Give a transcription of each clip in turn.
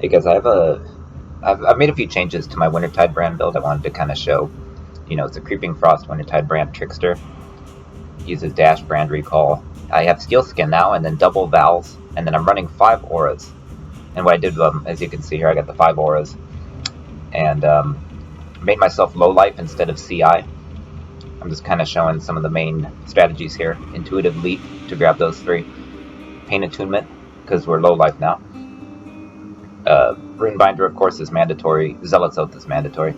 Because I've made a few changes to my Wintertide brand build. I wanted to kind of show, it's a Creeping Frost Wintertide brand Trickster. Uses dash brand recall. I have Steel Skin now, and then double Vals, and then I'm running 5 auras. And what I did, as you can see here, I got the 5 auras, and made myself low life instead of CI. I'm just kind of showing some of the main strategies here. Intuitive Leap to grab those 3. Pain Attunement, because we're low life now. Rune Binder, of course, is mandatory. Zealot's Oath is mandatory.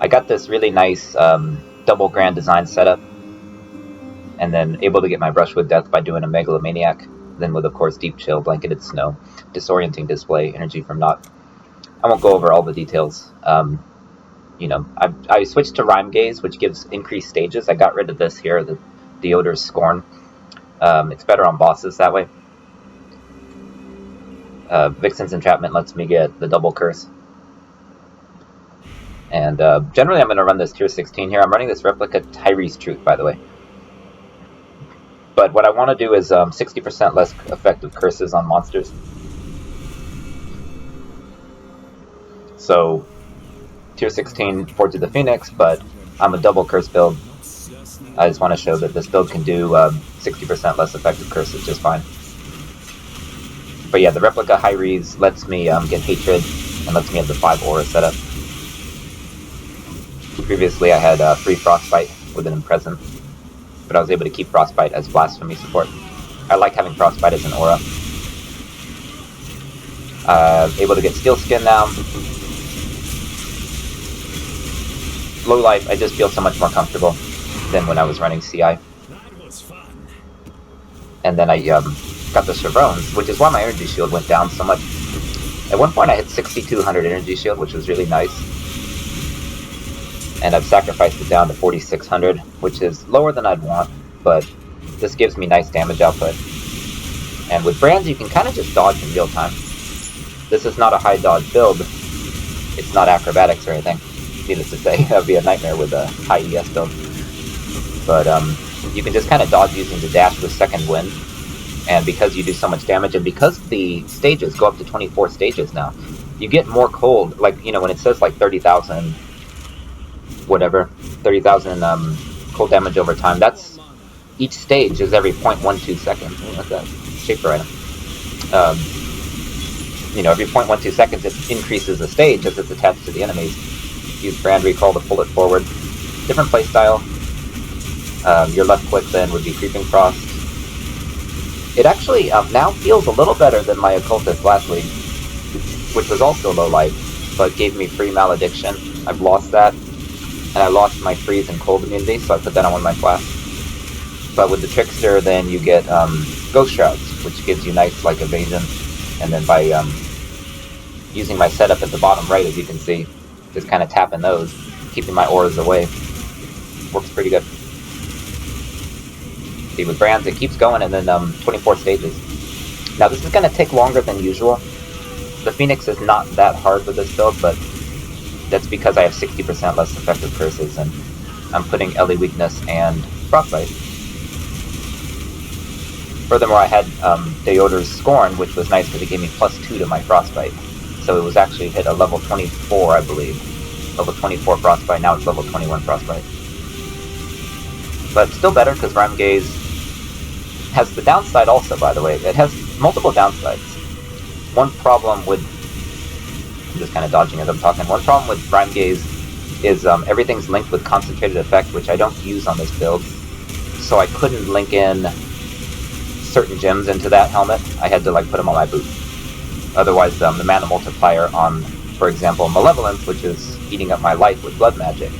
I got this really nice double Grand Design setup, and then able to get my Brushwood Death by doing a Megalomaniac. Then with, of course, Deep Chill, Blanketed Snow, Disorienting Display, Energy from Naught. I won't go over all the details. I switched to Rime Gaze, which gives increased stages. I got rid of this here, the Deodar's Scorn. It's better on bosses that way. Vixen's Entrapment lets me get the double curse. And generally I'm going to run this tier 16 here. I'm running this replica Tyree's Truth, by the way. But what I want to do is 60% less effective curses on monsters. So, tier 16 Forge of the Phoenix, but I'm a double curse build. I just want to show that this build can do 60% less effective curses just fine. But yeah, the replica Hyres lets me get Hatred and lets me have the 5 aura setup. Previously I had free Frostbite with an Impresent, but I was able to keep Frostbite as Blasphemy support. I like having Frostbite as an aura. Able to get Steel Skin now. Low life, I just feel so much more comfortable than when I was running CI. And then I got the Chevrones, which is why my energy shield went down so much. At one point I hit 6200 energy shield, which was really nice. And I've sacrificed it down to 4600, which is lower than I'd want, but this gives me nice damage output. And with brands, you can kind of just dodge in real time. This is not a high dodge build. It's not acrobatics or anything. Needless to say, that would be a nightmare with a high ES build. But you can just kind of dodge using the dash with second wind. And because you do so much damage, and because the stages go up to 24 stages now, you get more cold. Like, when it says like 30,000, whatever, 30,000 cold damage over time, that's, each stage is every 0.12 seconds. What's that? Shaper item. Every 0.12 seconds it increases the stage as it's attached to the enemies. Use brand recall to pull it forward. Different playstyle. Your left click then would be Creeping Frost. It actually now feels a little better than my Occultist last week, which was also low life, but gave me free Malediction. I've lost that, and I lost my freeze and cold immunity, so I put that on one of my flasks. But with the Trickster, then you get Ghost Shrouds, which gives you nice evasion, and then by using my setup at the bottom right, as you can see, just kind of tapping those, keeping my auras away, works pretty good. See, with brands, it keeps going, and then 24 stages. Now, this is going to take longer than usual. The Phoenix is not that hard with this build, but that's because I have 60% less effective curses, and I'm putting Ellie Weakness and Frostbite. Furthermore, I had Deodar's Scorn, which was nice because it gave me +2 to my Frostbite. So it was actually hit a level 24, I believe. Level 24 Frostbite, now it's level 21 Frostbite. But still better because Rime Gaze has the downside also, by the way. It has multiple downsides. One problem with... I'm just kind of dodging as I'm talking. One problem with Rime Gaze is everything's linked with Concentrated Effect, which I don't use on this build. So I couldn't link in certain gems into that helmet. I had to put them on my boot. Otherwise, the mana multiplier on, for example, Malevolence, which is eating up my life with Blood Magic.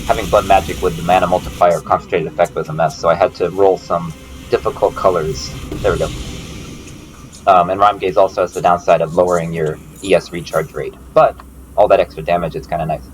Having Blood Magic with the mana multiplier Concentrated Effect was a mess, so I had to roll some difficult colors. There we go. And Rime Gaze also has the downside of lowering your ES recharge rate. But all that extra damage, it's kind of nice.